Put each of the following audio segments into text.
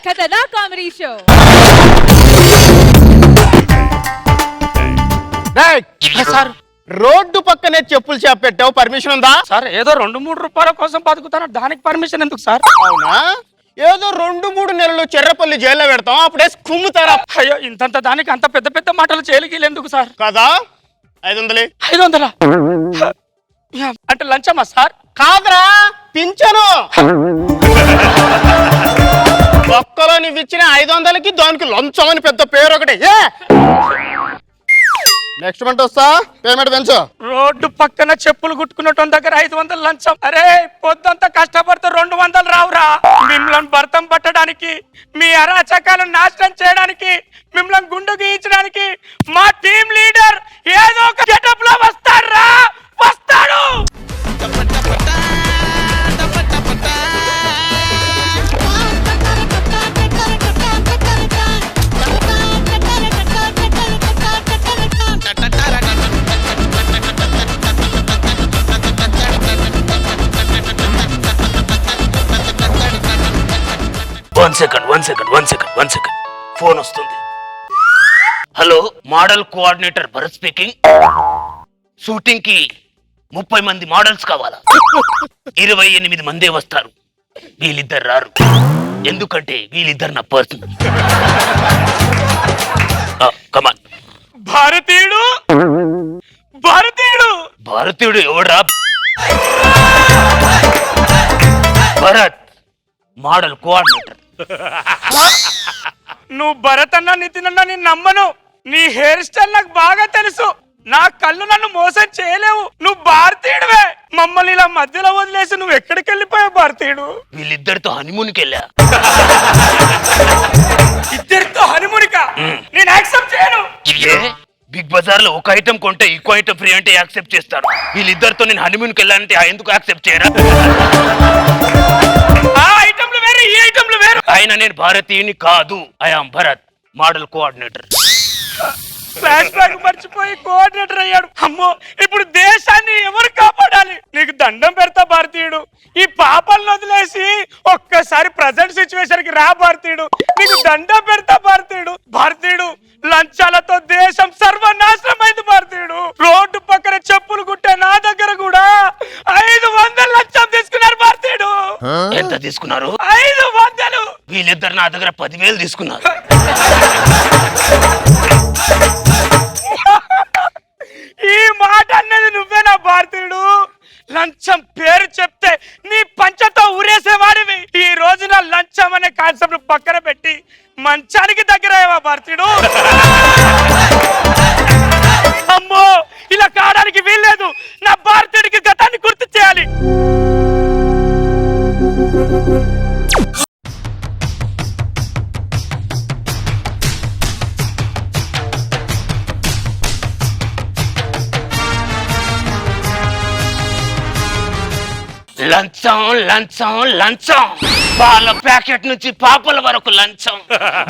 ఖతర్నాక్ comedy show. Sir road పక్కనే చెప్పులు shop పెట్టావు, పర్మిషన్ ఉందా? సార్ ఏదో 2-3 రూపాయల కోసం బతుకుతాను, దానికి పర్మిషన్ ఎందుకు సార్? అవునా? ఏదో 2-3 నెలలు చెర్రపల్లి జైల్లో పెడతాం, అప్పుడే కుమ్ముతారా? అయ్యో ఇంతంత దానికి అంత పెద్ద పెద్ద మాటలు చేయలికి ఎందుకు సార్? కదా 500. 500 అంటే లంచమా సార్? కాదురా, పింఛను. ఒక్కలో నువ్వు ఇచ్చిన 500కి దానికి లంచం అని పెద్ద పేరు ఒకటి. నెక్స్ట్ మంత్ వస్తా, పేమెంట్ పెంచు. రోడ్డు పక్కన చెప్పులు కుట్టుకున్నట్టు దగ్గర 500 లంచం. అరే పొద్దంతా కష్టపడితే 200 రావురా. మిమ్మల్ని భర్తం పట్టడానికి, మీ అరాచకాలను నాశనం చేయడానికి, మిమ్మల్ని గుండు గీయించడానికి మా టీం లీడర్ ఏదో ఒక గెటప్ లో వస్తారా, వస్తాడు. వన్ సెకండ్ ఫోన్ వస్తుంది. Hello, model coordinator Bharat speaking. Shooting కి 30 మంది మోడల్స్ కావాలా? 28 మందే వస్తారు. వీళ్ళిద్దరు రారు, ఎందుకంటే వీళ్ళిద్దరు నా పర్సనల్. కమాన్. భారతీయుడు భారతీయుడు భారతీయుడు ఎవడా? Bharat, model coordinator. నువ్వు భరత్ అన్న నితిన్ అన్న నేను నమ్మను. నీ హెయిర్ స్టైల్ నాకు బాగా తెలుసు. నా కళ్ళు నన్ను మోసం చేయలేవు. నువ్వు భారతీయుడువే. మమ్మల్ని ఇలా మధ్యలో వదిలేసి నువ్వు ఎక్కడికి వెళ్ళిపోయావు భారతీయుడు? వీళ్ళిద్దరితో హనీమూన్కి వెళ్ళా. ఇద్దరితో హనీమూన్కా? నేను యాక్సెప్ట్ చేయను. బిగ్ బజార్ లో ఒక ఐటమ్ కొంటే ఇంకో ఐటమ్ ఫ్రీ అంటే యాక్సెప్ట్ చేస్తాడు. వీళ్ళిద్దరితో నేను హనీమూన్కి వెళ్ళాలంటే ఎందుకు యాక్సెప్ట్ చేయరా? ఆ ఐటమ్లు వేరు, ఈ ఐటమ్లు వేరు. ఆయన నేను భారతీయుని కాదు, I am Bharat, model coordinator. Flash back మర్చిపోయి కోఆర్డినేటర్ అయ్యాడు. అమ్మో, ఇప్పుడు దేశాన్ని ఎవరు కాపాడాలి? నీకు దండం పెడతా భారతీయుడు. ఈ పాపలను వదిలేసి ఒక్కసారి ప్రజెంట్ సిచ్యువేషన్ కి రా భారతీయుడు. నీకు దండం పెడతా భారతీయుడు. భారతీయుడు, లంచాలతో దేశం సర్వనాశనం అయింది భారతీయుడు. రోడ్డు పక్కన చెప్పులు కుట్టే నా దగ్గర కూడా 500 లంచం తీసుకున్నారు భారతీయుడు. ఎంత తీసుకున్నారు? 500. వీళ్ళిద్దరు నా దగ్గర 10,000 తీసుకున్నారు. ఈ మాట అన్నది నువ్వేనా భారతీయుడు? లంచం పేరు చెప్తే నీ పంచతో ఊరేసేవాడివి. ఈ రోజున లంచం అనే కాన్సెప్ట్ పక్కన పెట్టి మంచానికి దగ్గర అయ్యావా భారతీయుడు? అమ్మో, ఇలా కావడానికి వీల్లేదు. నా భారతీయుడికి గతాన్ని గుర్తు చేయాలి. లంచం లంచం లంచం, పాల ప్యాకెట్ నుంచి పాపల వరకు లంచం,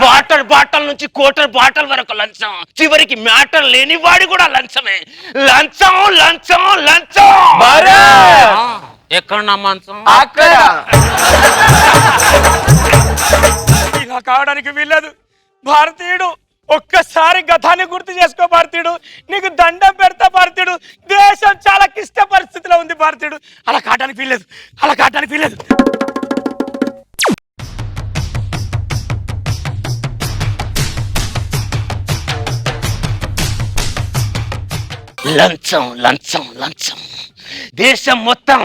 వాటర్ బాటిల్ నుంచి క్వార్టర్ బాటిల్ వరకు లంచం, చివరికి మ్యాటర్ లేని వాడి కూడా లంచమే. లంచం లంచం లంచం. ఎక్కడ నా మంచం? అక్కడ. ఇలా కావడానికి వీల్లేదు భారతీయుడు. ఒక్కసారి గతాన్ని గుర్తు చేసుకో భారతీయుడు. నీకు దండం పెడతా భారతీయుడు. దేశం చాలా క్లిష్ట పరిస్థితిలో ఉంది భారతీయుడు. అలా కావడానికి వీల్లేదు, అలా కావడానికి వీల్లేదు. లంచం లంచం లంచం, దేశం మొత్తం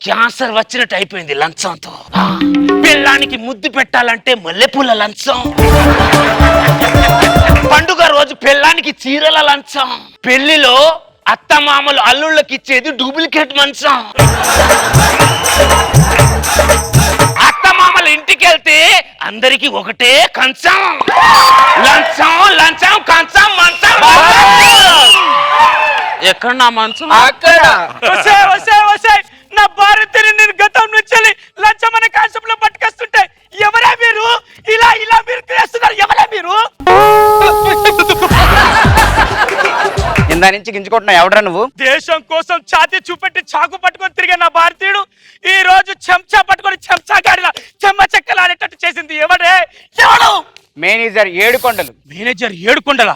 క్యాన్సర్ వచ్చినట్టు అయిపోయింది లంచంతో. పిల్లానికి ముద్దు పెట్టాలంటే మల్లెపూల లంచం, పండుగ రోజు పిల్లానికి చీరల లంచం, పెళ్లిలో అత్తమామలు అల్లుళ్ళకి ఇచ్చేది డూప్లికేట్ మంచం, అత్తమామలు ఇంటికి వెళ్తే అందరికి ఒకటే కంచం. లంచం లంచం కంచం మంచం. ఎక్కడ నా మంచం? అక్కడ. నా భారతీయుని నేను గతం నుంచి లంచం అనే కాన్సెప్ట్ లో పట్టుకొస్తుంటే ఎవరా మీరు? ఇలా ఇలా మీరు చేస్తున్నారు, ఎవరా మీరు? ఇందా నుంచి గింజుకుంటున్నావు, ఎవడరా నువ్వు? దేశం కోసం ఛాతీ చూపెట్టి చాకు పట్టుకొని తిరిగే నా భారతీయుడు ఈ రోజు చెంచా పట్టుకొని చెంచా గాడిలా చెమ్మ చెక్కలాడేటట్టు చేసింది ఎవడే? ఎవడు? మేనేజర్ ఏడుకొండలు. మేనేజర్ ఏడుకొండలా?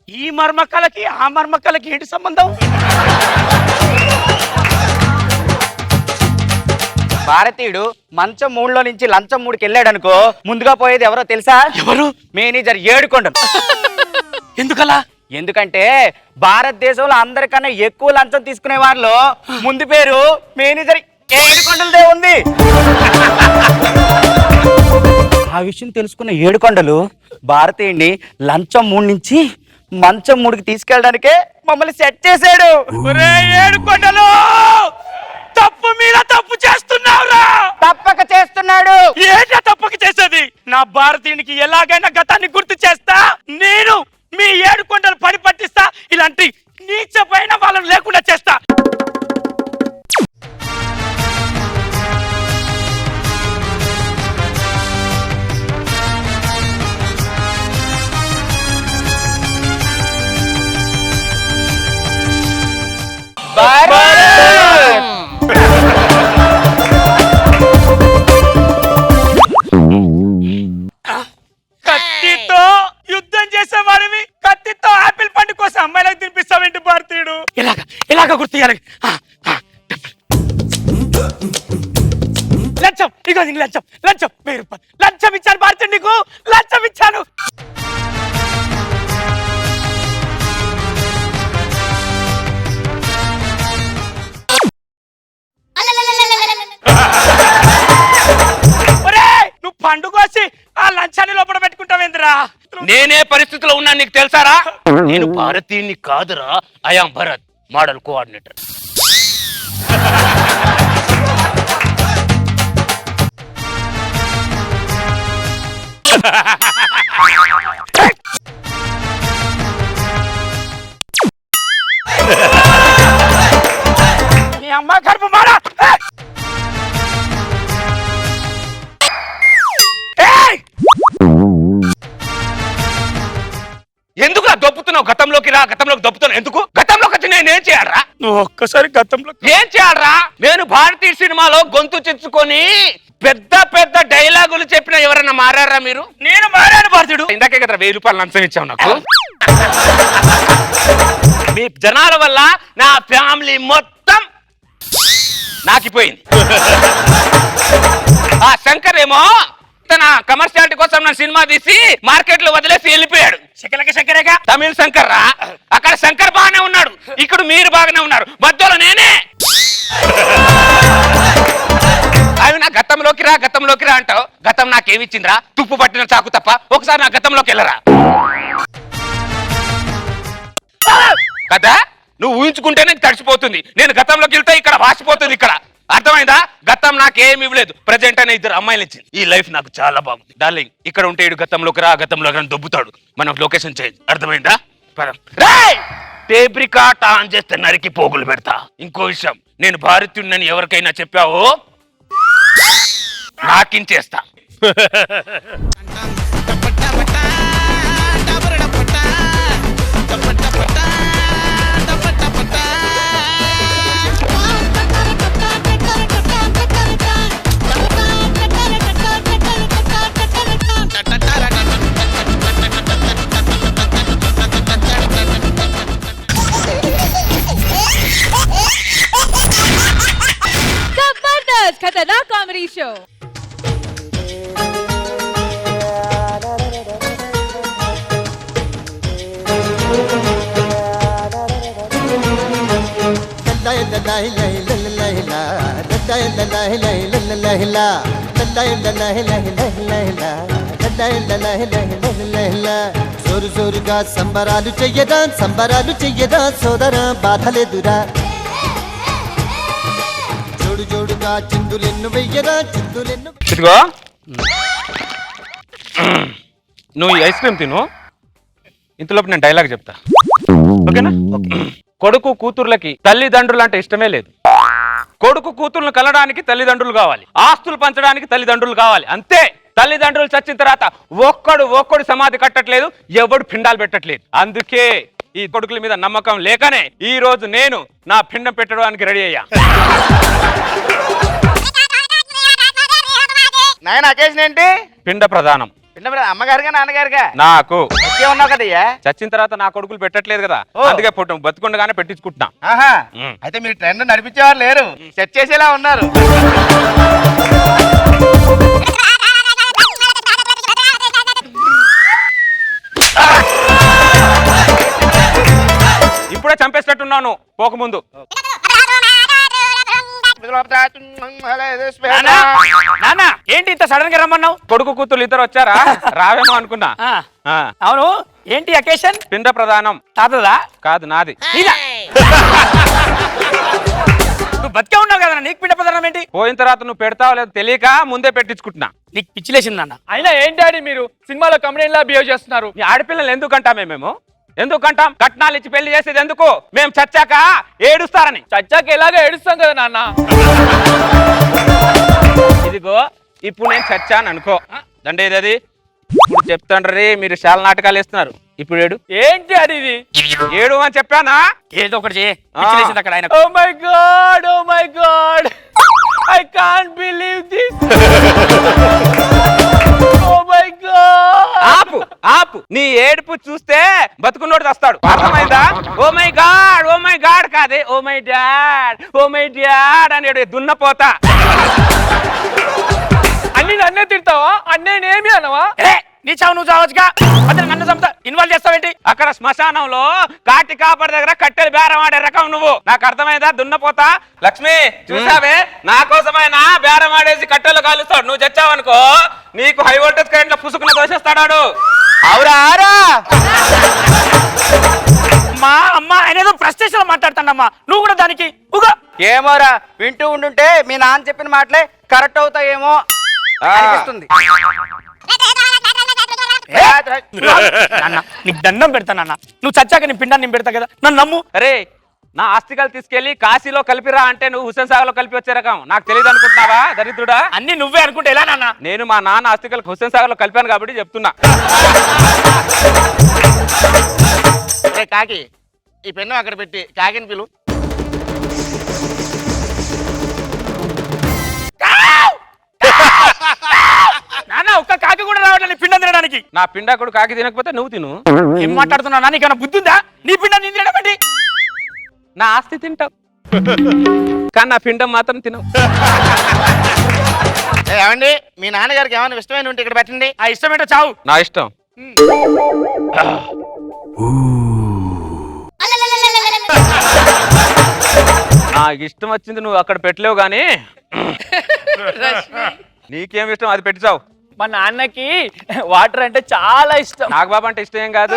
ఈ మర్మకలకి ఆ మర్మకలకి ఏంటి సంబంధం? భారతీయుడు మంచం 3లో నుంచి లంచం 3కి వెళ్ళాడు అనుకో, ముందుగా పోయేది ఎవరో తెలుసా? ఎవరు? మేనేజర్ ఏడుకొండలు. ఎందుకలా? ఎందుకంటే భారతదేశంలో అందరికన్నా ఎక్కువ లంచం తీసుకునే వారిలో ముందు పేరు మేనేజర్ ఏడుకొండలదే ఉంది. ఆ విషయం తెలుసుకున్న ఏడుకొండలు భారతీయుడిని లంచం 3 నుంచి మంచం 3కి తీసుకెళ్ళడానికే మమ్మల్ని సెట్ చేశాడు. ఒరే ఏడుకొండలు, తప్పు మీద తప్పు చేస్తున్నావురా. తప్పక చేస్తున్నాడు. ఏంటా తప్పక చేసేది? నా భారతీయునికి ఎలాగైనా గతాన్ని గుర్తు చేస్తా, నేను మీ ఏడుకొండలు పని పట్టిస్తా, ఇలాంటి నీచపైన వాళ్ళని లేకుండా చేస్తా. కత్తితో యుద్ధం చేసేవాడివి, కత్తితో ఆపిల్ పండు కోసం అమ్మాయిలకు తినిపిస్తావేంటి భారతీయుడు? ఇలాగ గుర్తు లంచం, ఇగో నీకు లంచం, లంచం 1000 రూపాయలు లంచం ఇచ్చాను భారతీయుడు, నీకు లంచం ఇచ్చాను. నువ్వు పండు కోసి ఆ లంచాన్ని లోపల పెట్టుకుంటావేంద్రా? నేనే పరిస్థితిలో ఉన్నా నీకు తెలుసారా? నేను భారతీయుని కాదురా, ఐయామ్ భరత్, మోడల్ కోఆర్డినేటర్. నీ అమ్మ కడుపు మాడ. ఎందుకు దొప్పుతున్నావు? గతంలోకి రా, గతంలోకి దొప్పుతున్నావు ఎందుకు? గతంలోకి వచ్చి నేనేం చేయాలరా? నువ్వు ఒక్కసారి గతంలో ఏం చేయాలరా? నేను భారతీయ సినిమాలో గొంతు చెచ్చుకొని పెద్ద పెద్ద డైలాగులు చెప్పిన ఎవరన్నా మారారా మీరు? నేను మారాను భారతీయుడు. ఇందాకే కదా 1000 రూపాయలు లంచం ఇచ్చావు నాకు. మీ జనాల వల్ల నా ఫ్యామిలీ మొత్తం నాకిపోయింది. ఆ శంకర్ ఏమో తన కమర్షియాలిటీ కోసం నా సినిమా తీసి మార్కెట్ లో వదిలేసి వెళ్ళిపోయాడు. శకలక శంకరేగా తమిళ శంకర్ రా. అక్కడ శంకర్ బాగానే ఉన్నాడు, ఇక్కడ మీరు బాగానే ఉన్నారు, మధ్యలో నేనే. అవి నా గతంలోకి రా, గతంలోకి రా అంటావు. గతం నాకేమిచ్చిందిరా? తుప్పు పట్టిన చాకు తప్ప. ఒకసారి నా గతంలోకి వెళ్ళరా కదా. నువ్వు ఊహించుకుంటేనే తడిసిపోతుంది. నేను గతంలోకి వెళ్తే ఇక్కడ వాసిపోతుంది. ఇక్కడ అర్థమైందా? గతం నాకేమి ఇవ్వలేదు, ప్రెజెంట్ అనే 2 అమ్మాయిలు ఇచ్చింది. ఈ లైఫ్ నాకు చాలా బాగుంది డార్లింగ్. ఇక్కడ ఉంటే ఇడు గతంలోకి రా, గతంలోకి రా దొబ్బుతాడు. మనం లొకేషన్ చేంజ్. అర్థమైందా? టేప్ రికార్డ్ ఆన్ చేస్తే నరికి పోగులు పెడతా. ఇంకో విషయం, నేను భారతీయుడిని ఎవరికైనా చెప్పావో నాకించేస్తా. खतरनाक कॉमेडी शो। జోరు జోరుగా సంబరాలు చెయ్యదా సోదరా బాధలేదురా. జోడు జోడుగా చిందులెన్ను వెయ్యరా చిందులెన్ను. ఇదిగో నువ్వు ఈ ఐస్ క్రీమ్ తిను, ఇంతలోపు నేను డైలాగ్ చెప్తా, ఓకేనా? కొడుకు కూతుర్లకి తల్లిదండ్రులు అంటే ఇష్టమే లేదు. కొడుకు కూతుర్లను కలడానికి తల్లిదండ్రులు కావాలి, ఆస్తులు పంచడానికి తల్లిదండ్రులు కావాలి, అంతే. తల్లిదండ్రులు చచ్చిన తర్వాత ఒక్కడు సమాధి కట్టట్లేదు, ఎవడు పిండాలు పెట్టట్లేదు. అందుకే ఈ కొడుకుల మీద నమ్మకం లేకనే ఈ రోజు నేను నా పిండం పెట్టడానికి రెడీ అయ్యా. నాయన అకేషన్ ఏంటి? పిండ ప్రధానం. అమ్మగారిగా నాన్నగారిగా? నాకు ఉన్నావు కదయ్యా. చచ్చిన తర్వాత నా కొడుకులు పెట్టట్లేదు కదా, అందుకే బతుకుండగానే పెట్టించుకుంటున్నా. ఆహా, అయితే మీరు ట్రెండ్ నడిపించేవారు లేరు, సెట్ చేసేలా ఉన్నారు. ఇప్పుడే చంపేసినట్టున్నాను పోకముందు. నాన్న ఏంటి ఇంత సడన్ గా రమ్మన్నావు? కొడుకు కూతురు ఇద్దరు వచ్చారా, రావేమో అనుకున్నా. అవును, ఏంటి అకేషన్? పిండ ప్రధానం. తాతదా? కాదు, నాది. నువ్వు బతికే ఉన్నావు కదా, నీకు పిండ ప్రధానం ఏంటి? పోయిన తర్వాత నువ్వు పెడతావో లేదో తెలియక ముందే పెట్టించుకుంటున్నా. నీకు పిచ్చిలేసింది నాన్న. అయినా ఏంటి డాడీ మీరు సినిమాలో కమెడియన్ లా బిహేవ్ చేస్తున్నారు? ఈ ఆడపిల్లలు ఎందుకంటామే మేము? ఎందుకంటాం? కట్నాలు ఇచ్చి పెళ్లి చేసేది ఎందుకు? మేము చచ్చాక ఏడుస్తారని. చచ్చాక ఎలాగో ఏడుస్తాం కదా నాన్న. ఇదిగో ఇప్పుడు నేను చచ్చాను అనుకో, దండేది ఇప్పుడు చెప్తాను రే, మీరు చాలా నాటకాలు వేస్తున్నారు. ఇప్పుడు ఏడు. ఏంటి డాడీ ఇది? ఏడు అని చెప్పానా? ఏదో ఒకటి చేయి. పిచ్చిలేసింది అక్కడ ఆయన. Oh my God, I can't believe this. Oh my God. ఆపు ఆపు, నీ ఏడుపు చూస్తే బతుకున్నోడు వస్తాడు, అర్థమైందా? ఓ మై గాడ్ కాదే, ఓ మై డాడ్ అని దున్నపోతా. అన్ని నన్నే తిడతావా? అన్నేనేమి అనవా? నీ చావు నువ్వు చావచ్చుగా, అదే నన్ను చంపుతా ఇన్వాల్వ్ చేస్తావేంటి? అక్కడ శ్మశానంలో కాటి కాపడి దగ్గర కట్టెలు బేరం ఆడే రకం నువ్వు, నాకు అర్థమైందా? దున్నపోతా. లక్ష్మి చూసావే, నా కోసమైనా బేరం ఆడేసి కట్టెలు కాలుస్తాడు. నువ్వు చచ్చావనుకో నీకు హై వోల్టేజ్ కరెంట్ లో పుసుకుని దోషేస్తాడు. అవురా? మా అమ్మ ఆయన ఏదో ఫ్రస్ట్రేషన్ మాట్లాడుతాడమ్మా, నువ్వు కూడా దానికి ఏమోరా, వింటూ ఉండుంటే మీ నాన్న చెప్పిన మాటలే కరెక్ట్ అవుతాయేమో అనిపిస్తుంది. నాన్న నీకు దండం పెడతానన్న, నువ్వు చచ్చాక నీ పిండాన్ని నేను పెడతా కదా, నన్ను నమ్ము. అరే, నా ఆస్తికలు తీసుకెళ్లి కాశీలో కలిపిరా అంటే నువ్వు హుస్సేన్ సాగర్ లో కలిపి వచ్చే రకం. నాకు తెలియదు అనుకుంటున్నావా దరిద్రుడా? అన్ని నువ్వే అనుకుంటే ఎలా నాన్న? నేను మా నాన్న ఆస్తికలు హుస్సేన్ సాగర్ లో కలిపాను కాబట్టి చెప్తున్నా. కాకి, ఈ పెన్ను అక్కడ పెట్టి కాకిని పిలు. నాన్న ఒక్క కాకి కూడా రావట్లేదు నీ పిండం తినడానికి. నా పిండాకుడు కాకి తినకపోతే నువ్వు తిను. ఏం మాట్లాడుతున్నా? నీకన్నా బుద్ధి ఉందా? నీ పిండం నేను తినడం ఏంటి? నా ఆస్తి తింటావు కానీ నా పిండం మాత్రం తినవు. ఏమండి, మీ నాన్నగారికి ఏమైనా ఇష్టమైన ఉంటే ఇక్కడ పెట్టండి. ఆ ఇష్టం ఏంటో చావు. నా ఇష్టం. నాకు ఇష్టం వచ్చింది నువ్వు అక్కడ పెట్టలేవు గాని నీకేం ఇష్టం అది పెట్టిచావు. మా నాన్నకి వాటర్ అంటే చాలా ఇష్టం. నాకు బాబా అంటే ఇష్టం ఏం కాదు.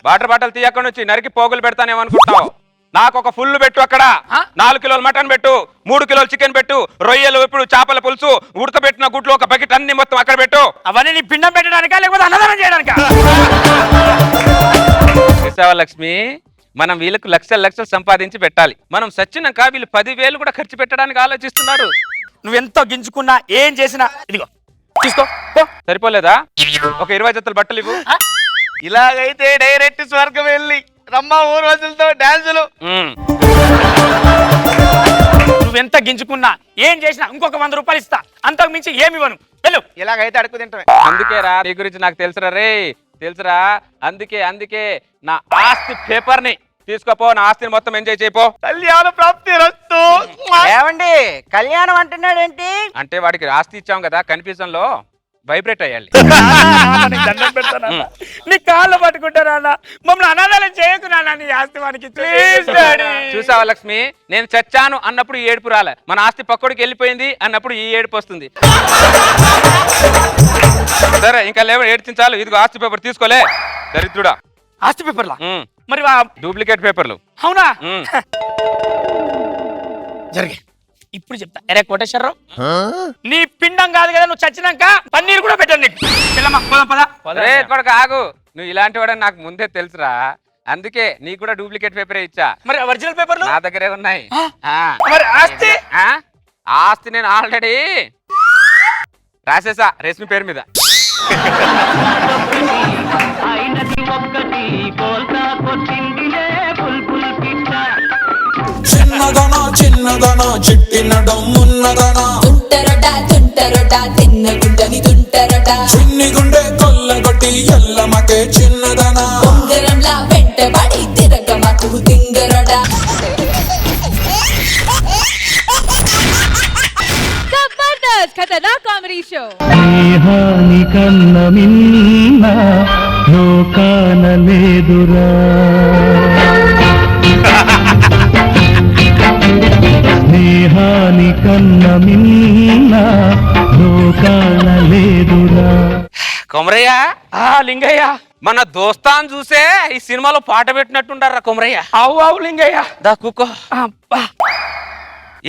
వాటర్ బాటిల్ తీయకుండా వచ్చి నరికి పోగులు పెడతానేమనుకుంటున్నావు. నాకు ఒక ఫుల్ పెట్టు, అక్కడ 4 కిలోలు మటన్ పెట్టు, 3 కిలోలు చికెన్ పెట్టు, రొయ్యలు, ఇప్పుడు చేపల పులుసు, ఉడకబెట్టిన గుడ్లు ఒక బకెట్ అన్ని మొత్తం అక్కడ పెట్టు. అవన్నీ నీ పిండం పెట్టడానికా లేకపోతే అన్నదానం చేయడానికా? లక్ష్మి, మనం వీళ్ళకు లక్షలు సంపాదించి పెట్టాలి. మనం సచ్చినాక వీళ్ళు 10,000 కూడా ఖర్చు పెట్టడానికి ఆలోచిస్తున్నారు. నువ్వెంతో గింజుకున్నా ఏం చేసినా ఇదిగో తీసుకో. సరిపోలేదా? ఒక 20 జతలు బట్టలు ఇవ్వు. ఇలాగైతే డైరెక్ట్ స్వర్గం వెళ్ళి రమ్మ ఊరు రోజులతో డాన్సులు. నువ్వెంత గింజుకున్నా ఏం చేసినా ఇంకొక 100 రూపాయలు ఇస్తా, అంతకు మించి ఏమి ఇవ్వను. వెళ్ళు. ఇలాగైతే అడుగు తింటామే. అందుకేరా నీ గురించి నాకు తెలుసురా రే, తెలుసురా. అందుకే నా ఆస్తి పేపర్ ని తీసుకోపో, నా ఆస్తిని మొత్తం ఎంజాయ్ చేయపో. కళ్యాణ ప్రాప్తి రస్తు. ఏమండి, కళ్యాణం అంటున్నాడేంటి? అంటే వాడికి ఆస్తి ఇచ్చాం కదా, కన్ఫ్యూజన్ లో వైబ్రేట్ అయ్యాలి. దండం పెడతానన్నా, నీ కాళ్ళు పట్టుకుంటానా, మమ్మల్ని అనాథాలను చేయకు నాన్న, నీ ఆస్తి వానికి ప్లీజ్ డాడీ. చూసావా లక్ష్మి, నేను చచ్చాను అన్నప్పుడు ఈ ఏడుపు రాలే, మన ఆస్తి పక్కడికి వెళ్ళిపోయింది అన్నప్పుడు ఈ ఏడుపు వస్తుంది. సరే ఇంకా లేవు, ఏడ్చించాలు. ఇదిగో ఆస్తి పేపర్ తీసుకోలే దరిద్రుడా. ఆస్తి పేపర్లా? మరి డూప్లికేట్ పేపర్లు. అవునా? జరిగే ఇప్పుడు చెప్తా. అరే కోటేశ్వరరావు, నీ పిండం కాదు కదా, నువ్వు చచ్చినాక పన్నీరు కూడా పెట్టండి నీకు. కొడుకు ఆగు, నువ్వు ఇలాంటి వాడని నాకు ముందే తెలుసురా, అందుకే నీకు కూడా డూప్లికేట్ పేపరే ఇచ్చా. మరి ఒరిజినల్ పేపర్లు నా దగ్గరే ఉన్నాయి. మరి ఆస్తి? ఆస్తి నేను ఆల్రెడీ రాసేసా రేష్మి పేరు మీద. చిన్నదనా చిట్టినడం మున్నదనా తుంటరొడా తిన్న గుండని తుంటరొడా చిన్ని గుండె కొల్లగొట్టి ఎల్లమకే చిన్నదనా ఉంగరంలా వెంటబడి తిరగమకు తింగరొడా. జబర్దస్త్ ఖతర్నాక్ కామెడీ షో. స్నేహాని కన్న మిన్న లోకాన లేదురా, స్నేహాని కన్న మిన్న లోకాన లేదురా. కొమరయ్య ఆ లింగయ్య, మన దోస్తాన్ చూసే ఈ సినిమాలో పాట పెట్టినట్టుండారా కొమరయ్య. అవు అవు లింగయ్య. దా కుక్కో. అబ్బా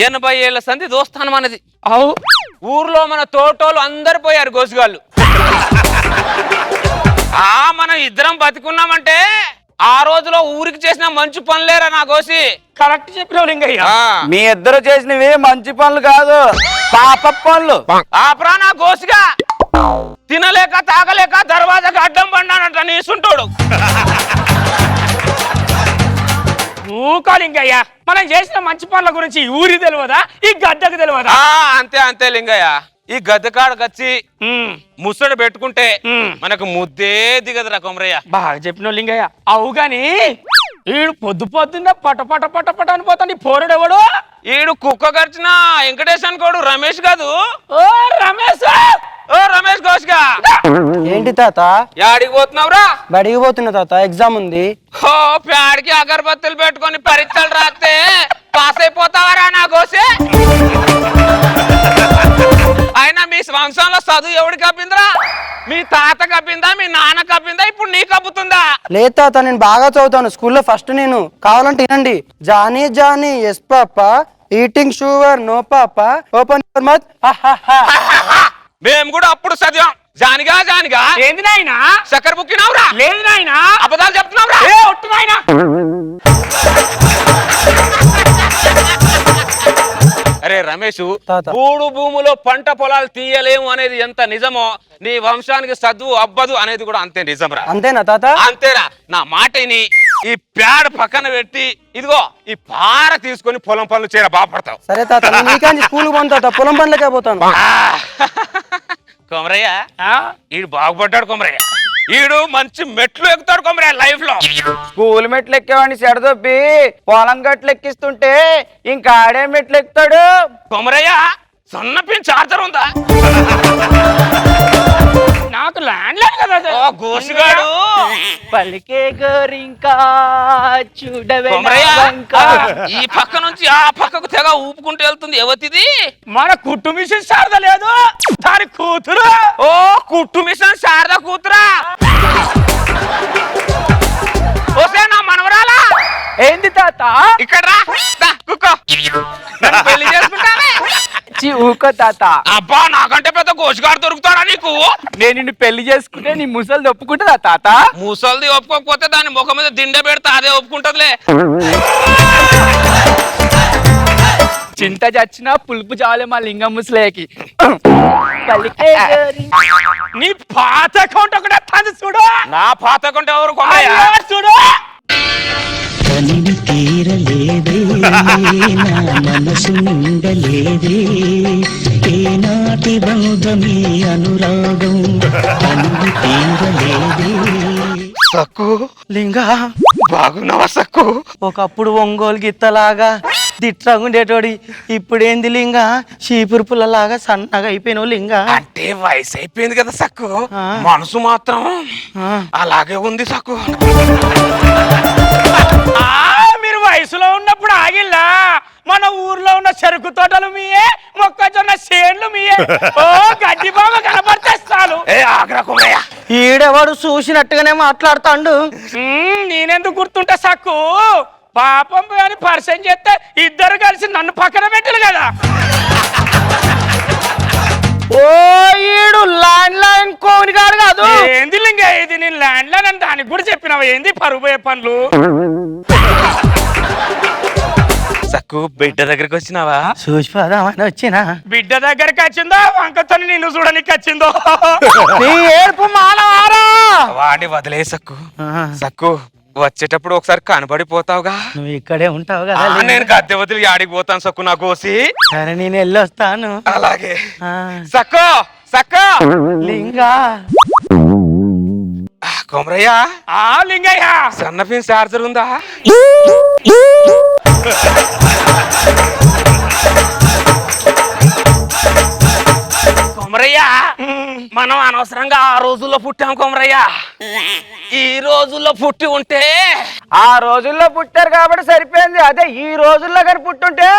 80 ఏళ్ల సంధి దోస్తాను మనది. అవు ఊర్లో మన తోటోళ్ళు అందరు పోయారు గోసుగాళ్ళు. మనం ఇద్దరం బతికున్నామంటే ఆ రోజులో ఊరికి చేసిన మంచి పనులేరా నా గోసి. కరెక్ట్ చెప్పినావు లింగయ్య. మీ ఇద్దరు చేసినవి మంచి పనులు కాదు, పాప పనులు. ఆపరా నా గోసిగా. తినలేక తాగలేక దర్వాజాకి అడ్డం పడ్డానంట నీసుంటోడు. ఊకా లింగయ్య, మనం చేసిన మంచి పనుల గురించి ఈ ఊరి తెలియదా, ఈ గడ్డకు తెలియదా? అంతే అంతే లింగయ్య. ఈ గద్దెకాడకు వచ్చి ముసడు పెట్టుకుంటే మనకు ముద్దే దిగదురా కొమరయ్య. బాగా చెప్పినావు లింగయ్య. అవు గాని ఈడు పొద్దు పొద్దున్న పట పట పట పట అనిపోతాడు. పోరుడు ఎవడు? ఈడు కుక్క గడిచిన వెంకటేష్ అనుకోడు, రమేష్ కాదు. ఓ రమేష్, ఓ రమేష్ గోష్గా. ఏంటి తాత? యాడికి పోతున్నావురా? బడికి పోతున్నా తాత, ఎగ్జామ్ ఉంది. ఓ ప్యాడికి అగరబత్తులు పెట్టుకొని పరీక్షలు రాస్తే పాస్ అయిపోతావరా నా గోసే. అయినా మీ వంశంలో చదువు ఎవడు కప్పిందిరా? మీ తాత కప్పిందా, మీ నాన్న కప్పిందా, ఇప్పుడు నీ కప్పుతుందా? లేదు తాత, నేను బాగా చదువుతాను. స్కూల్లో ఫస్ట్ నేను. కావాలంటే వినండి. Johnny Johnny yes papa, eating sugar no papa, open your mouth. మేము కూడా అప్పుడు చదివాం. జానిగా జానిగా. ఏంది నాయనా? చక్కెర బుక్కినావురా? లేదు నాయనా. అబద్ధాలు చెప్తున్నావురా? ఏ ఒట్టు నాయనా. అరే రమేష్, తాత. మూడు భూములో పంట పొలాలు తీయలేము అనేది ఎంత నిజమో, నీ వంశానికి చదువు అబ్బదు అనేది కూడా అంతే నిజంరా. అంతేనా తాత? అంతేరా. నా మాటని ఈ ప్యాడ్ పక్కన పెట్టి ఇదిగో ఈ పార తీసుకొని పొలం పనులు చేయరా, బాపడతావు. సరే తాత, నేను నీకాంచి స్కూల్కి పోను తాత, పొలం పనులకే పోతాను. కొమరయ్య, ఈడు బాగుపడ్డాడు కొమరయ్య. ఈడు మంచి మెట్లు ఎక్కుతాడు కొమరయ్య లైఫ్ లో. స్కూల్ మెట్లు ఎక్కేవాడిని చెడదొప్పి పొలం గట్లు ఎక్కిస్తుంటే ఇంకా ఆడే మెట్లు ఎక్కుతాడు. కొమరయ్య, సన్న పిన్ చార్జర్ ఉందా? నాకు ల్యాండ్ లైన్ కదా. ఓ గోసిగాడు. పలికే గోరింకా చూడవే కొమరయ్య, ఈ పక్క నుంచి ఆ పక్కకు తెగ ఊపుకుంటూ వెళ్తుంది. ఎవతిది? మన కుట్టు మిషన్ శారద లేదు, దాని కూతురు. ఓ కుట్టు మిషన్ శారద కూతురా. ఓసే నా మనవరాలా. ఏంది తాత? ఇక్కడ రా. దా, కూకో. నన్ను పెళ్లి చేసుకుంటానే. ఊకో తాత, అబ్బా, నాకంటే పెద్ద గోసిగాడు దొరుకుతాడా నీకు? నేను నిన్ను పెళ్లి చేసుకుంటే నీ ముసలి ఒప్పుకుంటుందా తాత? ముసల్ది ఒప్పుకోకపోతే దాని ముఖం మీద దిండె పెడితే అదే ఒప్పుకుంటదిలే. చింత చచ్చినా పులుపు చాలే మా లింగం ముసలేకి. నీ పాత అకౌంట్ ఒకటే తంది చూడు. నా పాత కొంటే ఎవరు కొమరయ్య? అయ్యో, చూడు. కనివి తీరలేదే నా మనసు నిండలేదే, ఏనాటి బంధమే అనురాగం కనివి తీరలేదే. సక్కు లింగా, బాగున్నావా సక్కు? ఒకప్పుడు ఒంగోలు గిత్తలాగా దిట్రగుండేటోడి, ఇప్పుడేంది లింగా చీపురు పుల్లలాగా సన్నగా అయిపోయినావు లింగా. అంటే వయసు అయిపోయింది కదా సక్కు, మనసు మాత్రం అలాగే ఉంది సక్కు. మీరు వయసులో ఉన్నప్పుడు ఆగిల్లా. మన ఊర్లో ఉన్న చెరుకు తోటలు మీయే, మొక్కజొన్న చేన్లు మీయే. ఓ గడ్డి బాగా కనబడితేస్తాను. ఏ ఆగ్రా కొమరయ్య. ఈడెవడు చూసినట్టుగానే మాట్లాడుతాండు. నేనెందుకు గుర్తుంటా సక్కు? పాపం అని పరిచయం చేస్తే ఇద్దరు కలిసి నన్ను పక్కన పెట్టారు కదా. ఓ ఈడు ల్యాండ్ లైన్ కోనిగాడు కాదు. ఏంది లింగ ఇది? నేను ల్యాండ్ లైన్ అని దానికి కూడా చెప్పినావు. ఏంది పరుగు పోయే పనులు? సక్కు బిడ్డ దగ్గరికి వచ్చినావా? చూసిపోదామని వచ్చినా బిడ్డ దగ్గరికి వచ్చిందో వంకతో నిన్ను చూడనికి వచ్చిందో? నీ ఏడుపు మానవారా. వాడిని వదిలే సక్కు. సక్కు వచ్చేటప్పుడు ఒకసారి కనబడిపోతావుగా. నువ్వు ఇక్కడే ఉంటావు కదా. నేను గద్దె వదిలి ఆడికి పోతాను సక్కు నా కోసి. సరే నేను వెళ్ళొస్తాను. అలాగే ఆ, సక్కు సక్కు. లింగా కొమరయ్య ఆ లింగయ్య, సన్న పిన్ చార్జర్ ఉందా? కొమరయ్య, మనం అనవసరంగా ఆ రోజుల్లో పుట్టాం కొమరయ్య. ఈ రోజుల్లో పుట్టి ఉంటే ఆ రోజుల్లో పుట్టారు కాబట్టి సరిపోయింది. అదే ఈ రోజుల్లో కానీ పుట్టుంటే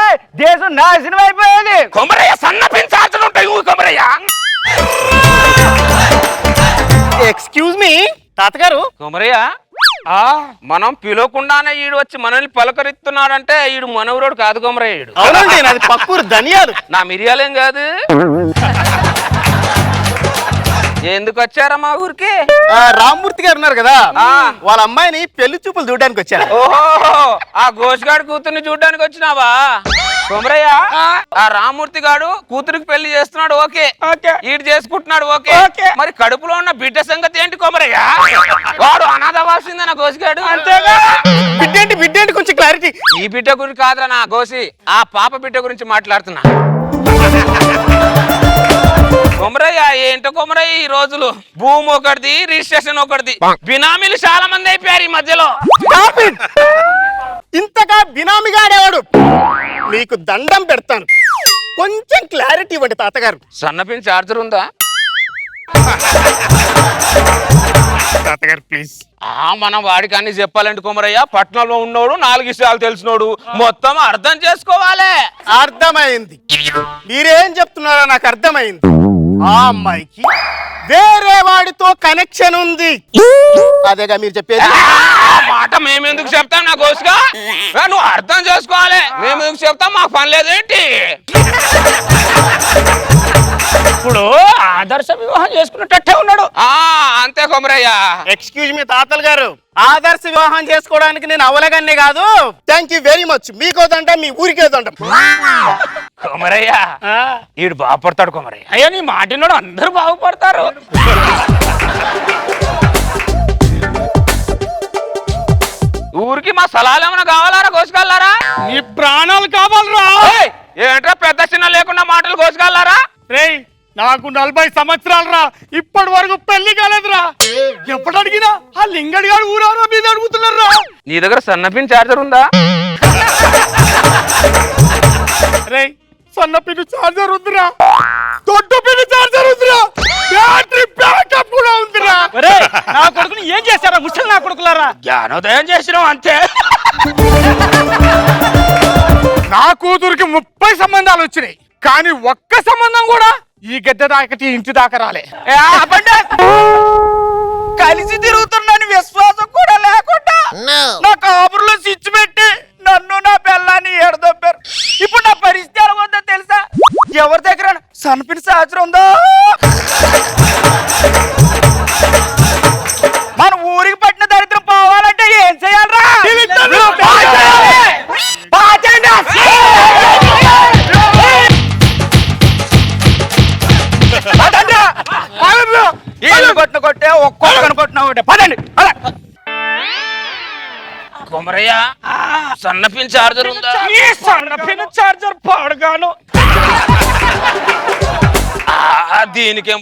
దేశం నాశనం అయిపోయేది. కొమరయ్య సన్న పిన్ చార్జర్ ఉంటాయి కొమరయ్య. ఎక్స్క్యూజ్ మీ తాతగారు. కొమరయ్య మనం పిలవకుండానే ఈడు వచ్చి మనల్ని పలకరిస్తున్నాడంటే ఈడు మనవరోడు కాదు కొమరయ్య. ఈడు అవునండి, నాది పక్కూరు ధనియాలు. నా మిరియాలేం కాదు. ఎందుకు వచ్చారా మా ఊరికి? రామ్మూర్తి గారు ఉన్నారు కదా, వాళ్ళ అమ్మాయిని పెళ్లి చూపులు చూడడానికి వచ్చారు. ఓహో, ఆ గోషగాడు కూతుర్ని చూడ్డానికి వచ్చినావా కొమరయ్య? ఆ రామ్మూర్తి గాడు కూతురికి పెళ్లి చేస్తున్నాడు, ఓకే. ఈడు చేసుకుంటున్నాడు, ఓకే. మరి కడుపులో ఉన్న బిడ్డ సంగతి ఏంటి కొమరయ్య? వాడు అనాథవాల్సిందే నా గోసిగాడు. అంతేగా. బిడ్డేంటి కొంచెం క్లారిటీ. ఈ బిడ్డ గురించి కాదురా నా గోసి, ఆ పాప బిడ్డ గురించి మాట్లాడుతున్నా. కొమరయ్య ఏంటో కొమరయ్య, ఈ రోజులు భూమి ఒకటిది, రిజిస్ట్రేషన్ ఒకటిది, బినామీలు చాలా మంది అయిపోయారు ఈ మధ్యలో. ఇంతగా బినామీగా ఆడేవాడు. మీకు దండం పెడతాను, కొంచెం క్లారిటీ ఇవ్వండి తాతగారు. సన్నపిన్ చార్జర్ ఉందా తాతగారు ప్లీజ్. మనం వాడికి అన్ని చెప్పాలంటే కొమరయ్య, పట్నంలో ఉన్నోడు 4 విషయాలు తెలిసినోడు, మొత్తం అర్థం చేసుకోవాలి. అర్థమైంది, మీరేం చెప్తున్నారో నాకు అర్థమైంది. ఆ అమ్మాయికి వేరే వాడితో కనెక్షన్ ఉంది, అదేగా మీరు చెప్పేది. ఆ మాట మేమెందుకు చెప్తాం నా గోసుగా? నువ్వు అర్థం చేసుకోవాలి. మేమెందుకు చెప్తాం, మాకు పని లేదేంటి? ఇప్పుడు ఆదర్శ వివాహం చేసుకున్నట్టే ఉన్నాడు. అంతే కొమరయ్య. ఎక్స్క్యూజ్ మీ తాతలు గారు, ఆదర్శ వివాహం చేసుకోవడానికి నేను అవలగన్నే కాదు. Thank you very much. మీకోదంటాం, మీ ఊరికేదంటాం. కొమరయ్య ఈడు బాగుపడతాడు కొమరయ్య. అయ్యో నీ మాటినోడు అందరూ బాగుపడతారు. ఊరికి మా స్థలాలు ఏమైనా కావాలారా కోసుకెళ్ళారా? నీ ప్రాణాలు కావాలరా? ఏంట్రా పెద్ద చిన్న లేకుండా మాటలు కోసుకెళ్ళారా? రేయ్, నాకు 40 సంవత్సరాలు రా, ఇప్పటి వరకు పెళ్లి కాలేదురా. ఎప్పుడు అడిగినా ఆ లింగడి గారు ఊరారా మీద అడుగుతున్నారా. నీ దగ్గర సన్నపిన్ చార్జర్ ఉందా? రేయ్, సన్న పిన్ చార్జర్ ఉందిరా, దొడ్డ పిన్ చార్జర్ ఉందిరా, బ్యాటరీ బ్యాకప్ కూడా ఉందిరా. నా కొడుకుని ఏం చేశారా ముసలి నా కొడుకులారా? జ్ఞానోదయం చేసినాం అంతే. నా కూతురికి 30 సంబంధాలు వచ్చినాయి, కానీ ఒక్క సంబంధం కూడా ఈ గద్దె దాకటి ఇంటి దాకా రాలే. కలిసి తిరుగుతున్నాను విశ్వాసం కూడా లేకుండా నా కాపురులో స్విచ్ పెట్టి నన్ను నా పిల్లాన్ని ఏడదొప్పారు. ఇప్పుడు నా పరిస్థితి ఎలా ఉందో తెలుసా? ఎవరి దగ్గర సన్పిన్ సాచరం ఉందో మన ఊరికి పట్టిన దరిద్రం పోవాలంటే ఏం చేయాలరా? కొట్టిన కొట్టే ఒక్కొక్కరు కొట్టిన ఒకటే. పదండి. కొమరయ్య సన్నపిన్ చార్జర్ ఉందా? సన్నపిన్ చార్జర్ పాడుగాను. దీనికేం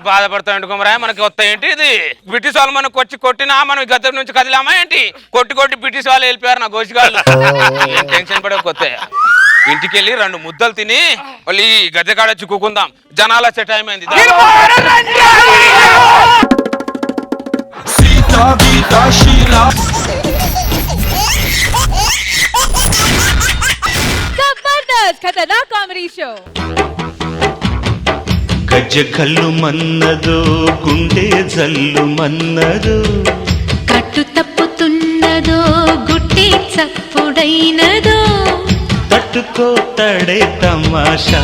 బాధపడతాయండి కొమరయ్య? మనకి కొత్త ఏంటి ఇది? బ్రిటిష్ వాళ్ళు మనకు వచ్చి కొట్టినా మనం గద్దె నుంచి కదిలామా ఏంటి? కొట్టి బ్రిటిష్ వాళ్ళు వెళ్ళిపోయారు నా గోసిగాళ్ళు. టెన్షన్ పడే కొత్త. ఇంటికి వెళ్ళి 2 ముద్దలు తిని మళ్ళీ గద్దె కాడ చిక్కుకుందాం. జనాలు వచ్చే టైం అయింది. సీతా గీతా శీలా జబర్దస్త్ ఖతర్నాక్ కామెడీ షో. గజ్జ కల్లు మన్నదో గుండె జల్లు మన్నదో, కట్టు తప్పుతున్నదో గుట్టి చప్పుడైనదో, తట్టుకో తడే తమాషా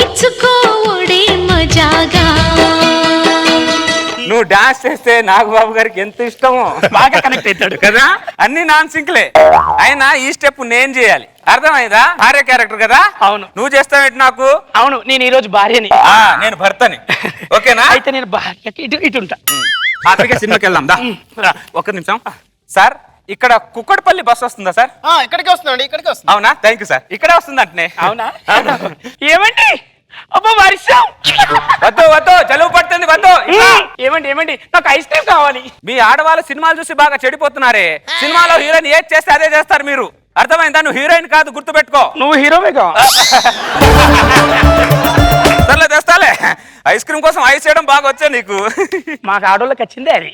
ఇచ్చుకోడే మజాగా. నువ్వు డాన్స్ చేస్తే నాగబాబు గారికి ఎంత ఇష్టమో బాగా కనెక్ట్ అవుతాడు కదా. అన్ని నాన్ సింక్లే అయినా ఈ స్టెప్ నేను చేయాలి. అర్థమైందా? భార్య క్యారెక్టర్ కదా. అవును. నువ్వు చేస్తావేంటి నాకు? అవును, నేను ఈ రోజు భార్యని. నేను భర్తని. ఓకేనా? అయితే నేను భార్యకి ఇటు ఉంటా. హ్యాపీగా సినిమాకి వెళ్దాం దా. ఒక్క నిమిషం సార్, ఇక్కడ కుక్కడపల్లి బస్ వస్తుందా సార్? ఇక్కడికి వస్తుందండి, ఇక్కడికి వస్తుంది. అవునా? Thank you sir. ఇక్కడే వస్తుందంటనే. అవునా? ఏమండి? అబ్బో వర్షం. వద్దు వద్దు, జలుబు పడుతుంది, వద్దు. ఏమండి నాకు ఐస్ క్రీమ్ కావాలి. మీ ఆడవాళ్ళు సినిమాలు చూసి బాగా చెడిపోతున్నారే. సినిమాలో హీరోయిన్ ఏది చేస్తే అదే చేస్తారు మీరు. అర్థమైందా? నువ్వు హీరోయిన్ కాదు, గుర్తుపెట్టుకో. నువ్వు హీరోవేగా. సర్లే తెస్తాలే. ఐస్ క్రీమ్ కోసం ఐస్ చేయడం బాగా వచ్చా నీకు. మాకు ఆడోళ్ళకి వచ్చిందే అది.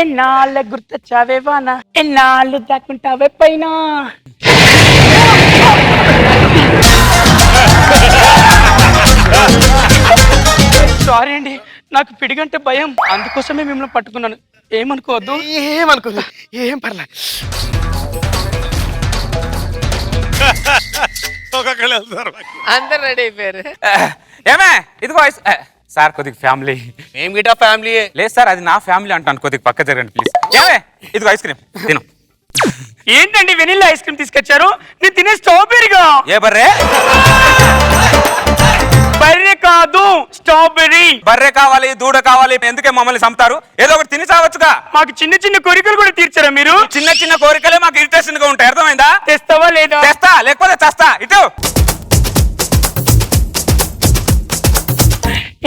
ఎన్నాళ్ళ గుర్తొచ్చావే వానా, ఎన్నాళ్ళు దాక్కుంటావే పైన. సారీ అండి, నాకు పిడిగంటే భయం, అందుకోసమే మిమ్మల్ని పట్టుకున్నాను. ఏమనుకోవద్దు. ఏమనుకోదు, ఏం పర్లేదు. అందరు రెడీ అయిపోయారు. ఏమే ఇదిగో ఐస్. సార్ కొద్దిగా ఫ్యామిలీ. ఏం గిటా ఫ్యామిలీ? లేదు సార్, అది నా ఫ్యామిలీ అంటాను. కొద్దిగా పక్క జరగండి ప్లీజ్. ఏమే ఇదిగో ఐస్ క్రీమ్ తిను. ఏంటండి వెనిల్లా ఐస్ క్రీమ్ తీసుకొచ్చారు? నేను తినే స్ట్రాబెరీగా. ఏ బర్రే? బర్రె కాదు, స్ట్రాబెరీ. బర్రె కావాలి, దూడ కావాలి, ఎందుకే మమ్మల్ని చంపుతారు? ఏదో ఒకటి తిని చావచ్చుగా. మాకు చిన్న చిన్న కోరికలు కూడా తీర్చారా మీరు? చిన్న చిన్న కోరికలే మాకు ఇరిటేషన్ గా ఉంటాయి. అర్థమైందా? తెస్తావా లేదా? తెస్తా, లేకపోతే చస్తా. ఇటు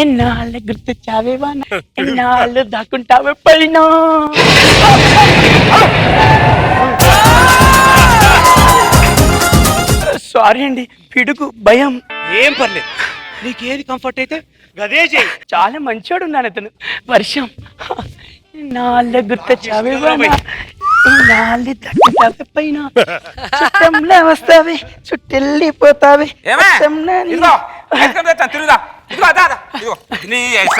ఎన్నాళ్ళు గుర్తొచ్చావే వానా, ఎన్నాళ్ళు దాక్కుంటావే పైన. సారీ అండి, పిడుగు భయం. ఏం పర్లేదు, నీకేది కంఫర్ట్ అయితే గదే చేయి. చాలా మంచోడు ఉన్నాను అతను. వర్షం. ఎన్నాళ్ళు గుర్తొచ్చావే వానా, ఎన్నాళ్ళు దాక్కుంటావే పైన. చుట్టంలో వస్తావే, చుట్టెళ్ళిపోతావే. ఏమే ఇదిగో ఐస్ క్రీమ్ తెచ్చాను, తిరుగుదా. ఇదిగో దా, దా. ఇదిగో నీ ఐస్.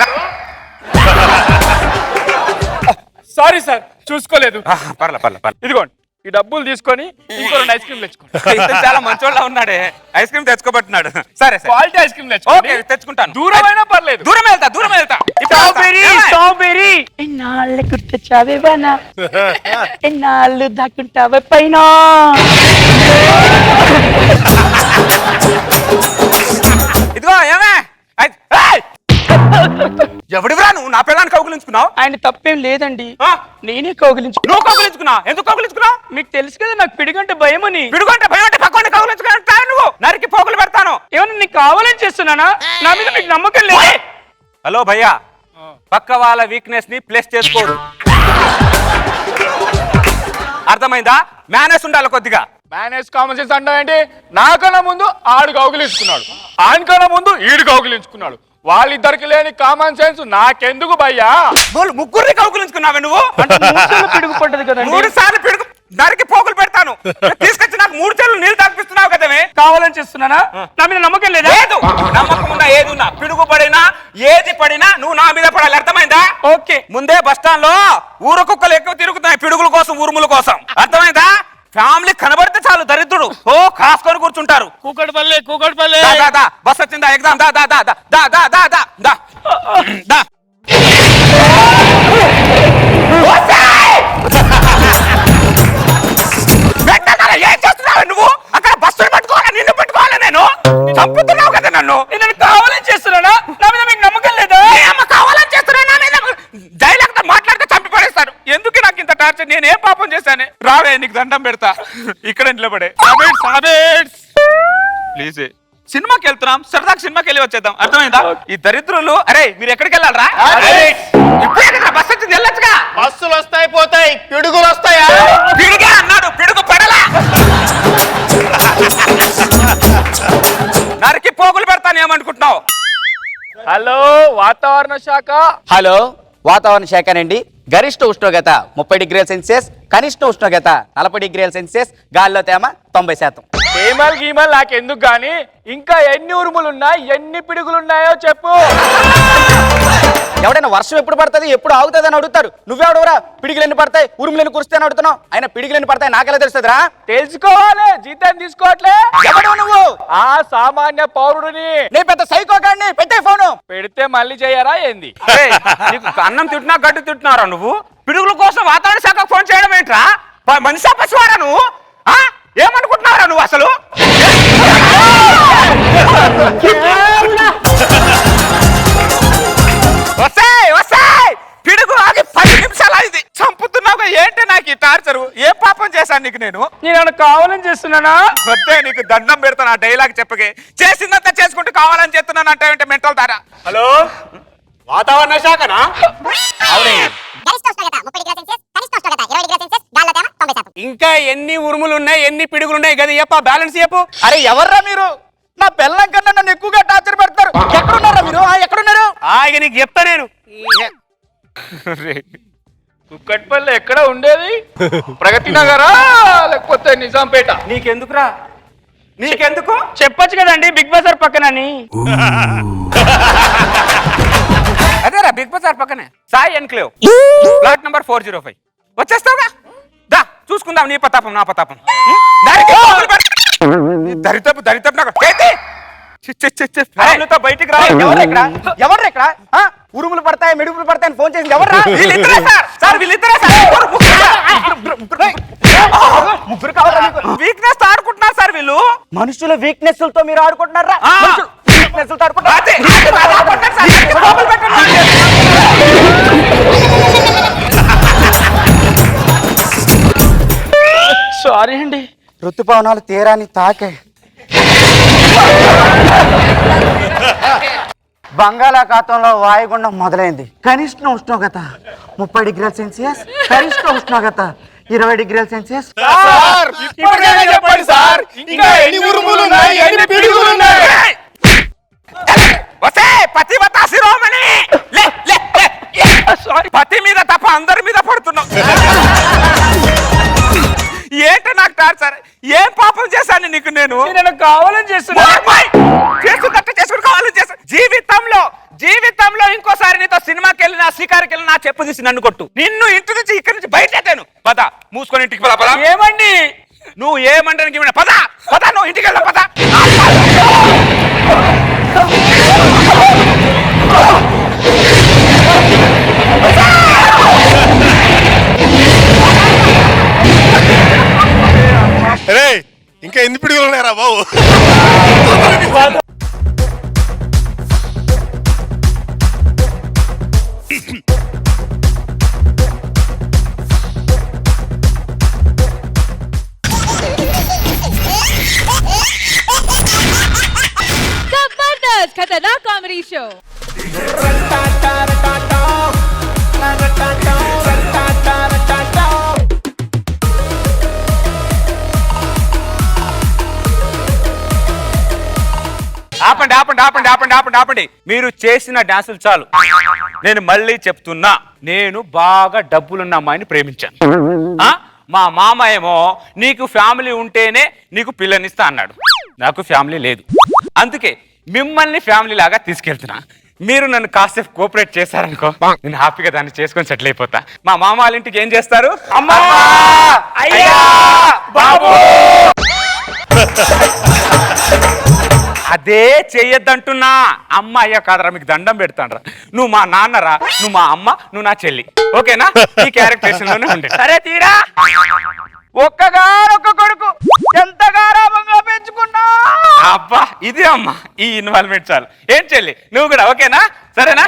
సారీ సార్, చూసుకోలేదు. పర్లే పర్లే పర్లే. ఇదిగోండి, ఈ డబ్బులు తీసుకొని ఇంకో 2 ఐస్ క్రీమ్ తెచ్చుకోండి. ఇతను చాలా మంచోళ్ళ ఉన్నాడే, ఐస్ క్రీమ్ తెచ్చుకోబట్టున్నాడు. సరే సరే, క్వాలిటీ ఐస్ క్రీమ్ ఓకే తెచ్చుకోండి. తెచ్చుకుంటాను. దూరమైనా పర్లేదు. దూరం వెళ్తా, దూరం వెళ్తా. Strawberry, strawberry. ఎన్నాళ్ళు గుర్తొచ్చావే వానా, ఎన్నాళ్ళు దాక్కుంటావే పైన. ఇదిగో ఏమే ఎవడివరా నువ్వు? నా పిల్లాన్ని కౌగులించుకున్నావు. ఆయన తప్పేం లేదండి, నేనే కౌగిలించు. నువ్వు కౌగులించుకున్నావు? ఎందుకు కౌగులించుకున్నావు? మీకు తెలుసు కదా నాకు పిడిగంటే భయం అని. పిడుగుంటే భయం అంటే పక్కన కౌగులించుకున్నా నువ్వు నరికి పోగులు పెడతాను. ఏమన్నా నీకు కావాలని చేస్తున్నానా? నా మీద మీకు నమ్మకం లేదు. హలో భయ్యా, పక్క వాళ్ళ వీక్నెస్ ని ప్లేస్ చేసుకోడు. అర్థమైందా? మేనేజ్ ఉండాలి కొద్దిగా. మేనేజ్ కామన్ సెన్స్ అంటావేంటి? నాకన్నా ముందు ఆడు కౌగిలించుకున్నాడు, ఆయనకన్నా ముందు ఈడు కౌగిలించుకున్నాడు. వాళ్ళిద్దరికి లేని కామన్ సెన్స్ నాకెందుకు భయ్యా? ముగ్గురిని కౌగులించుకున్నావే నువ్వు. పిడుగు పడ్డది కదండి. 3 సార్లు పిడుగు నరికి పోగులు పెడతాను. తీసుకొచ్చి నాకు 3 చెల్లు నీళ్ళు తాగిపిస్తున్నావు కదమే. కావాలని చేస్తున్నానా? నా మీద నమ్మకం లేదా? లేదు, నమ్మకం ఉన్నా ఏది ఉన్నా, పిడుగు పడినా ఏది పడినా నువ్వు నా మీద పడాలి. అర్థమైందా? ఓకే. ముందే బస్ స్టాండ్ లో ఊర కుక్కలు ఎక్కువ తిరుగుతున్నాయి పిడుగుల కోసం, ఉరుముల కోసం. అర్థమైందా? ఫ్యామిలీ కనబడితే చాలు దరిద్రుడు ఓ కాసుకొని కూర్చుంటారు. కూకట్పల్లి, కూకట్పల్లి. బస్ వచ్చిందా? ఎగ్జామ్ దా దా దా దా దా దా దా దా దా దా. ఏం చేస్తున్నావు నువ్వు? అక్కడ బస్సులు పట్టుకోవాలి, నిన్ను పెట్టుకోవాలి. నేను చంపుతున్నావు కదా నన్ను. నేను కావాలని చేస్తున్నానా? నా మీద మీకు నమ్మకం లేదా? కావాలని చేస్తున్నా నా మీద డైలాగ్ మాట్లాడితే చంపి పడేస్తారు. ఎందుకు నాకు ఇంత టార్చర్? నేను ఏ పాపం చేశానే? రావే, నీకు దండం పెడతా. ఇక్కడ నిలబడే ప్లీజ్. సినిమాకి వెళ్తున్నాం, సరదాగా సినిమాకి వెళ్ళి వచ్చేద్దాం. అర్థమైందా? ఈ దరిద్రులు. అరే మీరు ఎక్కడికి వెళ్ళాలరా? ఇప్పుడు బస్ వచ్చింది, వెళ్ళొచ్చుగా. బస్సులు వస్తాయి పోతాయి, పిడుగులు వస్తాయా? పిడుగే అన్నాడు, పిడుగు పడలా. నరికి పోగులు పెడతాను. ఏమనుకుంటున్నావు? హలో వాతావరణ శాఖ. హలో, వాతావరణ శాఖనండి. గరిష్ట ఉష్ణోగ్రత 30 డిగ్రీల సెల్సియస్, కనిష్ట ఉష్ణోగ్రత 40 డిగ్రీల సెల్సియస్, గాలిలో తేమ 90%. ఏమల్ గీమల్ నాకెందుకు గాని ఇంకా ఎన్ని ఉరుములున్నాయి ఎన్ని పిడుగులున్నాయో చెప్పు. ఎవడైనా వర్షం ఎప్పుడు పడుతుంది ఎప్పుడు ఆగుతుంది అని అడుగుతారు. నువ్వెవడవరా పిడిగిలు ఎన్ని పడతాయి ఉరుములు ఎన్ని కురుస్తాయి అని అడుగుతున్నావు. ఆయన పిడిగిలు ఎన్ని పడతాయి నాకెలా తెలుస్తుందిరా? తెలుసుకోవాలి, జీతం తీసుకోవట్లే. ఎవడు నువ్వు? ఆ సామాన్య పౌరుడిని. నీ పెద్ద సైకో గాడిని. పెట్టే ఫోను. పెడితే మళ్ళీ చేయరా ఏంది? నీకు అన్నం తిట్టినా గడ్డి తిట్టినారా నువ్వు? పిడుగుల కోసం వాతావరణ శాఖకు ఫోన్ చేయడం ఏంట్రా? మనిషి పశువారా నువ్వు? ఏమనుకుంటున్నారా నువ్వు అసలు? వస్తాయి పిడుగు ఆగి 10 నిమిషాలు అయింది. చంపుతున్నావు ఏంటి నాకు ఈ టార్చరు? ఏ పాపం చేశాను నీకు నేను? నేను కావాలని చేస్తున్నానా? వద్దే నీకు దండం పెడతాను ఆ డైలాగ్ చెప్పగే. చేసిందంతా చేసుకుంటూ కావాలని చేస్తున్నాను అంటే మెంటల్ దారా. హలో, వాతావరణ శాఖనా? ఇంకా ఎన్ని ఉరుములున్నాయి ఎన్ని పిడుగులున్నాయి కదా చెప్పా బ్యాలెన్స్ చెప్పు. అరే ఎవర్రా మీరు? నా బెల్లం కన్నా నన్ను ఎక్కువగా టార్చర్ పెడతారు. ఎక్కడున్నారా మీరు? ఎక్కడున్నారు? ఇక నీకు చెప్తా నేను. కుక్కట్పల్లి ఎక్కడ ఉండేది? ప్రగతి నగరా లేకపోతే నిజాంపేట? నీకెందుకురా? నీకెందుకు? చెప్పొచ్చు కదండి బిగ్ బజార్ పక్కనని. అదేరా బిగ్ బజార్ పక్కనే సాయి ఎన్క్లేవ్ ఫ్లాట్ నంబర్ 405. వచ్చేస్తావుగా? దా చూసుకుందాం నీ పతాపం నా పతాపం. దరితపు నాకు బయటికి రా. ఎవరు ఇక్కడ? ఉరుములు పడతాయి మెడుగులు పడతాయి ఫోన్ చేసి ఎవర్రా? ముగ్గురు కావాలా? వీక్నెస్ ఆడుకుంటున్నారు సార్ వీళ్ళు. మనుషుల వీక్నెస్ తో మీరు ఆడుకుంటున్నారా? వీక్నెస్ తో సారీ అండి. ఋతుపవనాలు తీరాన్ని తాకే. బంగాళాఖాతంలో వాయుగుండం మొదలైంది. కనిష్ట ఉష్ణోగ్రత 30 డిగ్రీల సెల్సియస్, గరిష్ట ఉష్ణోగ్రత 20 డిగ్రీల సెల్సియస్. చెప్పండి సార్, ఇంకా ఎన్ని ఉరుములున్నాయి ఎన్ని పిడుగులున్నాయి? పతివత శిరోమణి పతి మీద తప్ప అందరి మీద పడుతున్నావు. ఏంటో నాకు టార్చర్? ఏం పాపం చేశాను నీకు నేను? నేను కావాలని చేస్తున్నా. చేసుకుని కావాలని చేస్తా. జీవితంలో ఇంకోసారి నీతో సినిమాకి వెళ్ళినా షికారుకి వెళ్ళినా చెప్పు తీసి నన్ను కొట్టు. నిన్ను ఇంటి నుంచి ఇక్కడి నుంచి బయటను పద. మూసుకొని ఇంటికి పద. పద. ఏమండి నువ్వు ఏమంటానికి పద పద. నువ్వు ఇంటికి వెళ్ళా పద. ఇంకా ఎన్ని పిడుగులు ఉన్నాయరా బాబు? जबरदस्त खतरनाक कॉमेडी शो. ఆపండి. మీరు చేసిన డాన్సులు చాలు. నేను మళ్ళీ చెప్తున్నా, నేను బాగా డబ్బులున్న అమ్మాయిని ప్రేమించాను. మా మామ ఏమో నీకు ఫ్యామిలీ ఉంటేనే నీకు పిల్లనిస్తా అన్నాడు. నాకు ఫ్యామిలీ లేదు. అందుకే మిమ్మల్ని ఫ్యామిలీ లాగా తీసుకెళ్తున్నా. మీరు నన్ను కాసేపు కోఆపరేట్ చేశారనుకో, నేను హ్యాపీగా దాన్ని చేసుకొని సెటిల్ అయిపోతా. మా మామ వాళ్ళ ఇంటికి ఏం చేస్తారు? అమ్మా, అయ్యా, బాబు. అదే చెయ్యొద్దంటున్నా. అమ్మ అయ్యా కాదరా, మీకు దండం పెడతానరా. నువ్వు మా నాన్నరా, నువ్వు మా అమ్మ, నువ్వు నా చెల్లి. ఓకేనా? ఈ క్యారెక్టరేషన్ లోనే ఉండే. సరే తీరా. ఒక్క కొడుకు ఎంత గారాబంగా పెంచుకున్నా. అబ్బా ఇది అమ్మ, ఈ ఇన్వాల్వ్మెంట్ చాలు. ఏం చెల్లి నువ్వు కూడా ఓకేనా? సరేనా?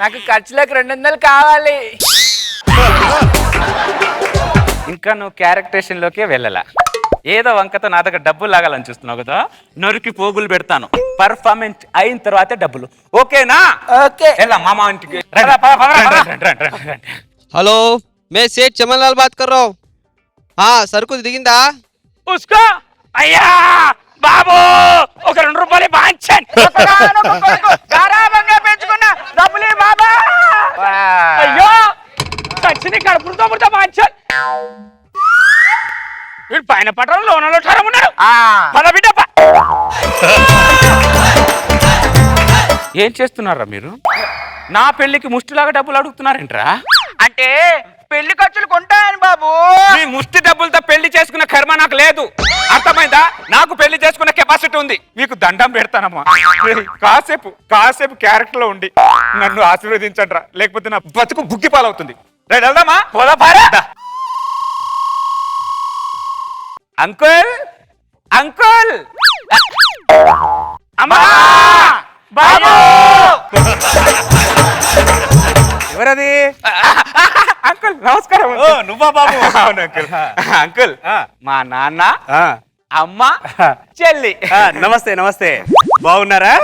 నాకు ఖర్చులకు 200 కావాలి. ఇంకా నువ్వు క్యారెక్టరేషన్ లోకే వెళ్ళలా. ఏదో వంకతో నా దగ్గర డబ్బులు లాగాలని చూస్తున్నావు కదా, నరికి పోగులు పెడతాను. పర్ఫార్మెన్స్ అయిన తర్వాతే డబ్బులు. ఓకేనా? ఓకే. ఎలా మామ ఇంటికి. हेलो, मैं सेठ चमनलाल बात कर रहा हूँ. हाँ, సరుకు దిగిందా? ఉస్కో అయ్యా బాబు ఒక 2 రూపాయలు బాంచన్. గారాబంగా పెంచుకున్నా డబ్బులే బాబా. అయ్యో చచ్చిని కడుపుతో పుడతా బాంచన్. వీడు పైన పట్టణం లోనలో ఠరం ఉన్నాడు పద బిడ్డ ఏం చేస్తున్నారా మీరు? నా పెళ్లికి ముష్టిలాగా డబ్బులు అడుగుతున్నారేంట్రా? అంటే పెళ్లి ఖర్చులు కొంటాయని బాబు. మీ ముష్టి డబ్బులతో పెళ్లి చేసుకున్న కర్మ నాకు లేదు, అర్థమైందా? నాకు పెళ్లి చేసుకున్న కెపాసిటీ ఉంది. మీకు దండం పెడతానమ్మా, కాసేపు క్యారెక్టర్ లో ఉండి నన్ను ఆశీర్వదించండిరా, లేకపోతే నా బతుకు బుగ్గి పాలవుతుంది. రైట్ వెళ్దామా? అంకుల్ అంకుల్ అమ్మా బాబు ఎవరది? అంకుల్ నమస్కారం. నువ్వా బాబు? అవును అంకుల్. అంకుల్ మా నాన్న అమ్మ చెల్లి. నమస్తే నమస్తే. బాగున్నారా?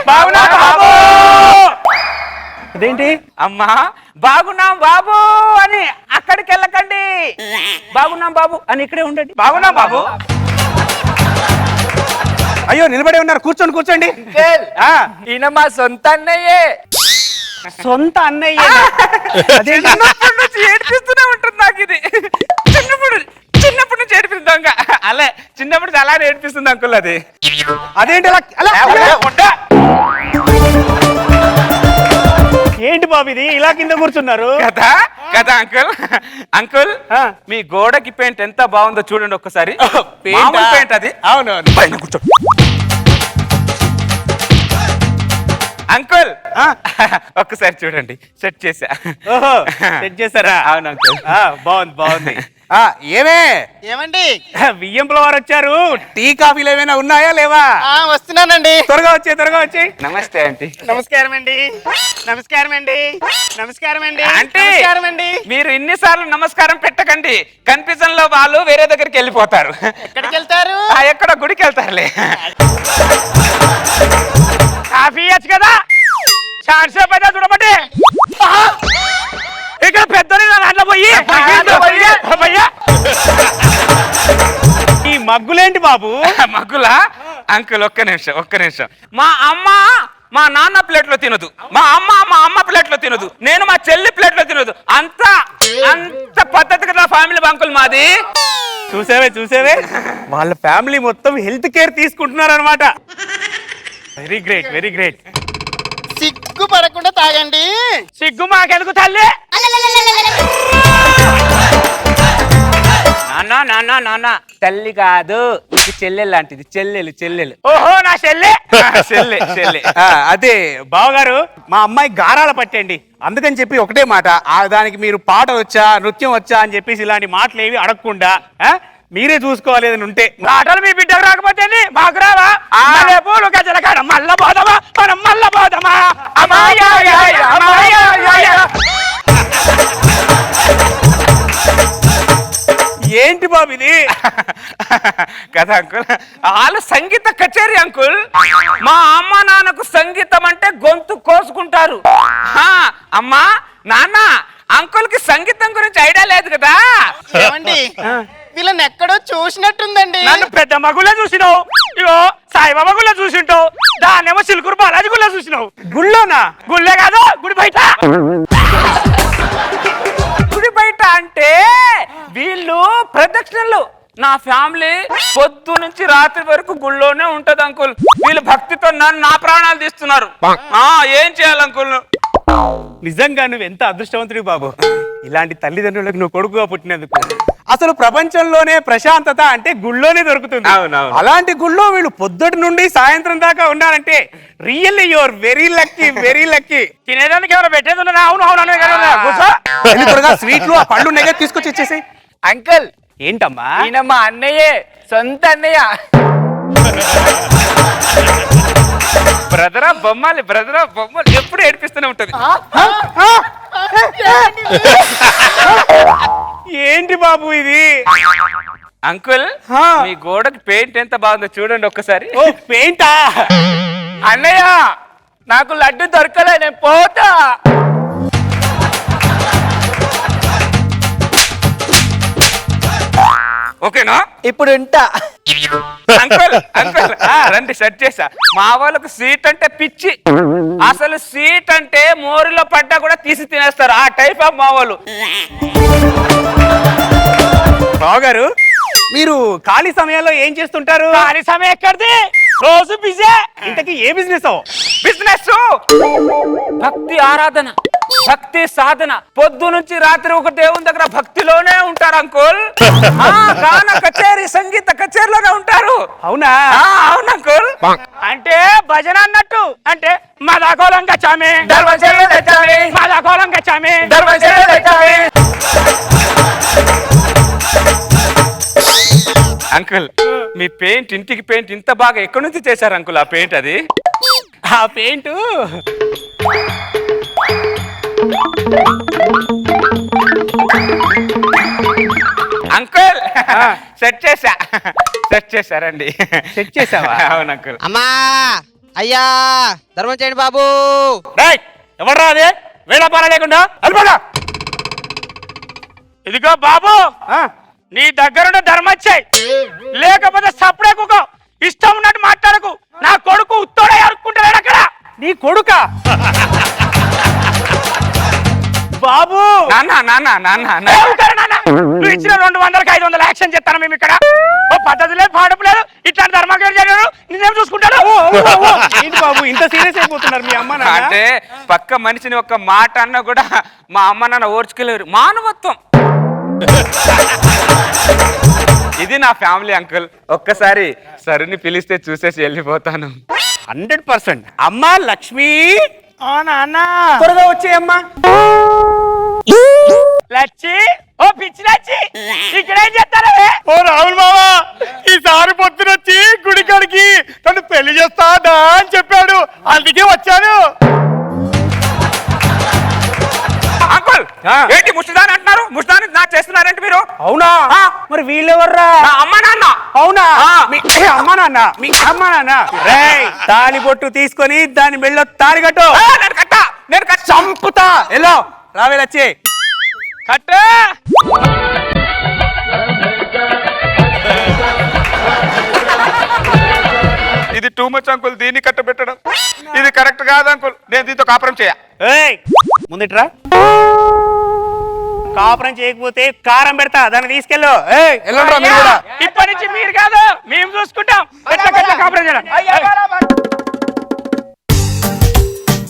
అదేంటి అమ్మా బాగున్నాం బాబు అని అక్కడికి వెళ్ళకండి, బాగున్నాం బాబు అని ఇక్కడే ఉండండి. బాగున్నాం బాబు. అయ్యో నిలబడే ఉన్నారు, కూర్చోండి. ఈయన మా సొంత అన్నయ్యే. సొంత అన్నయ్య. చిన్నప్పటి నుంచి ఏడిపిస్తూనే ఉంటుంది నాకు ఇది. చిన్నప్పటి నుంచి ఏడిపిస్తుంది అలా, చిన్నప్పటి నుంచి అలానే ఏడిపిస్తుంది అంకుల్. అది అదేంటి ఏంటి బాబు ఇది ఇలా కింద కూర్చున్నారు? కదా అంకుల్. అంకుల్ మీ గోడకి పెయింట్ ఎంత బాగుందో చూడండి ఒక్కసారి. పెయింట్ అది. అవునవును. పైన కూర్చో అంకుల్. ఒక్కసారి చూడండి, సెట్ చేసా. సెట్ చేశారా? అవును అంకుల్. బాగుంది. ఏమండి బియ్యంపుల వారు వచ్చారు, టీ కాఫీలు ఏమైనా ఉన్నాయా లేవా? వస్తున్నానండి. త్వరగా వచ్చి. నమస్తే ఆంటీ. నమస్కారం అండి. అంటే మీరు ఇన్నిసార్లు నమస్కారం పెట్టకండి, కన్ఫ్యూజన్ లో వాళ్ళు వేరే దగ్గరికి వెళ్ళిపోతారు. ఎక్కడికి వెళ్తారు? ఎక్కడ గుడికి వెళ్తారులే. కాఫీ ఇవ్వచ్చు కదా, ఛాన్స్ అయిపోయిందా చూడబట్టి. ఇక్కడ పెద్దని దాంట్లో పోయి ఈ మగ్గులేంటి బాబు? మగ్గులా? అంకుల్ ఒక్క నిమిషం. మా అమ్మ మా నాన్న ప్లేట్ లో తినదు, మా అమ్మ ప్లేట్ లో తినదు, నేను మా చెల్లి ప్లేట్ లో తినదు. అంత పద్ధతిగా నా ఫ్యామిలీ అంకుల్ మాది. చూసావే వాళ్ళ ఫ్యామిలీ మొత్తం హెల్త్ కేర్ తీసుకుంటున్నారు అనమాట. Very great. సిగ్గు పడకుండా తాగండి. సిగ్గు మాకెందుకు తల్లి? నాన్న తల్లి కాదు, చెల్లెలు లాంటిది. చెల్లెలు. ఓహో నా చెల్లె. చెల్లె. అదే బావగారు, మా అమ్మాయి గారాల పట్టండి, అందుకని చెప్పి ఒకటే మాట, దానికి మీరు పాట వచ్చా నృత్యం వచ్చా అని చెప్పేసి ఇలాంటి మాటలు ఏవి అడగకుండా మీరే చూసుకోవాలి ఏదైనా ఉంటే. ఆటలు మీ బిడ్డకు రాకపోతే మాకు రావా? పూలు గజలకాడ మల్ల పోదమా, మనం మల్ల పోదమా. ఏంటి బాబు ఇది? కదా అంకుల్, వాళ్ళు సంగీత కచేరీ అంకుల్. మా అమ్మ నాన్నకు సంగీతం అంటే గొంతు కోసుకుంటారు. అమ్మా నాన్న, అంకుల్ కి సంగీతం గురించి ఐడియా లేదు కదా. ఏమండి వీళ్ళని ఎక్కడో చూసినట్టుందండి. నన్ను పెద్ద మగుళ్ళ చూసినావు, ఇగో సాయిబాబా గుళ్ళ చూసింటావు, దాన్నేమో సిల్కూరు బాలాజీ గుళ్ళ చూసినావు. గుళ్ళోనా? గుళ్ళే కాదు, గుడి బయట. గుడి బయట అంటే వీళ్ళు ప్రదక్షిణలు. నా ఫ్యామిలీ పొద్దు నుంచి రాత్రి వరకు గుళ్ళోనే ఉంటది అంకుల్. వీళ్ళు భక్తితో నా ప్రాణాలు తీస్తున్నారు. ఏం చేయాలి అంకుల్? నిజంగా నువ్వు ఎంత అదృష్టవంతుడి బాబు, ఇలాంటి తల్లిదండ్రులకు నువ్వు కొడుకుగా పుట్టినందుకు. అసలు ప్రపంచంలోనే ప్రశాంతత అంటే గుళ్ళోనే దొరుకుతుంది. అలాంటి గుళ్ళో వీళ్ళు పొద్దుటి నుండి సాయంత్రం దాకా ఉండాలంటే రియల్లీ యువర్ వెరీ లక్కీ. తినేదానికి ఎవరు పెట్టేది ఉన్నా? అవును త్వరగా స్వీట్లు ఆ పళ్ళు నెగ తీసుకొచ్చి ఇచ్చేసి. అంకుల్ ఏంటమ్మా? ఈయన మా అన్నయ్యే, సొంత అన్నయ్య. బ్రదరా బొమ్మలు ఎప్పుడు ఏడిపిస్తూనే ఉంటది. ఏంటి బాబు ఇది? అంకుల్ మీ గోడకి పెయింట్ ఎంత బాగుందో చూడండి ఒక్కసారి. ఓ పెయింటా? అన్నయ్య నాకు లడ్డు దొరకలే, నేను పోతా. ఓకేనా? ఇప్పుడు ఉంటా. అంకుల్ రండి, సెట్ చేసా. మా వాళ్ళకు స్వీట్ అంటే పిచ్చి. అసలు స్వీట్ అంటే మోరిలో పడ్డా కూడా తీసి తినేస్తారు, ఆ టైప్ ఆఫ్ మా వాళ్ళు. బావగారు మీరు ఖాళీ సమయాల్లో ఏం చేస్తుంటారు? ఖాళీ సమయం ఎక్కడిది? రోజు బిజీ. ఇంతకీ ఏ బిజినెస్? బిజినెస్ భక్తి ఆరాధన, భక్తి సాధన. పొద్దు నుంచి రాత్రి ఒక దేవుని దగ్గర భక్తిలోనే ఉంటారు అంకుల్. గాన కచేరీ, సంగీత కచేరీలోనే ఉంటారు. అవునా? అవును అంకుల్. అంటే భజన అన్నట్టు. అంటే మదాకోలం గచ్చామి, ధర్మచర్య తెచ్చామి, మదాకోలం గచ్చామి. ధర్మచర్య తెచ్చామి. అంకుల్ మీ పెయింట్, ఇంటికి పెయింట్ ఇంత బాగా ఎక్కడి నుంచి చేశారు అంకుల్? ఆ పెయింట్ అది, ఆ పెయింట్ అంకుల్ సెట్ చేశారండి. సెట్ చేసావా? అవును అంకుల్. అమ్మా అయ్యా ధర్మం చేయండి బాబు. ఎవర్రా అదే వేళపాల లేకుండా అల్పడా? ఇదిగో బాబు, నీ దగ్గరుండే ధర్మచ్చాయి, లేకపోతే సప్పుడే కుకో. ఇష్టం ఉన్నట్టు మాట్లాడకు. నా కొడుకు ఉత్తోడే అరుక్కుంటాడు అక్కడ. నీ కొడుక? బాబు నువ్వు ఇచ్చిన 200కి 500 యాక్షన్ చేస్తాను మేము ఇక్కడ. ఓ పద్ధతి లేదు, పాడపు లేదు. ఇట్లాంటి ధర్మకారు జరిగారు, నిన్నేం చూసుకుంటాడు? ఏంటి బాబు ఇంత సీరియస్ అయిపోతున్నారు మీ అమ్మ నాన్న? అంటే పక్క మనిషిని ఒక్క మాట అన్నా కూడా మా అమ్మ నాన్న ఓర్చుకోలేరు. మానవత్వం. ఇది నా ఫ్యామిలీ అంకుల్. ఒక్కసారి సరుని పిలిస్తే చూసేసి వెళ్ళిపోతాను. 100%. అమ్మా లక్ష్మి, నాన్న త్వరగా వచ్చేయమ్మా. లచ్చి, ఓ పిచ్చి లచ్చి, ఇక్కడేం చేస్తారా? ఓ రాహుల్ బాబా, ఈసారి పొద్దునొచ్చి గుడికాడికి నన్ను పెళ్లి చేస్తాడా అని చెప్పాడు, అందుకే వచ్చాను. అంకుల్ ఏంటి ముష్టిదాని అంటున్నారు? ముష్టిదాని నాకు చేస్తున్నారంటే మీరు? అవునా? మరి వీళ్ళెవర్రా? నా అమ్మ నాన్న. అవునా? మీ అమ్మ నాన్న, మీ అమ్మ నాన్న. రేయ్, తాళి బొట్టు తీసుకొని దాని మెళ్ళో తాళి కట్టు. నేను చంపుతా. ఎలా రావే లచ్చి? కట్టు. ఇది టూ మచ్ అంకుల్. దీన్ని కట్టబెట్టడం ఇది కరెక్ట్ కాదు అంకుల్. నేను దీంతో కాపురం చేయ. ఏయ్ ముందుట్రా. కాపురం చేయకపోతే కారం పెడతా, దాన్ని తీసుకెళ్ళు. వెళ్ళండి మీరు కూడా. ఇప్పటి నుంచి మీరు కాదు, మేము చూసుకుంటాం. ఎట్లా కాపురం చేయాలి.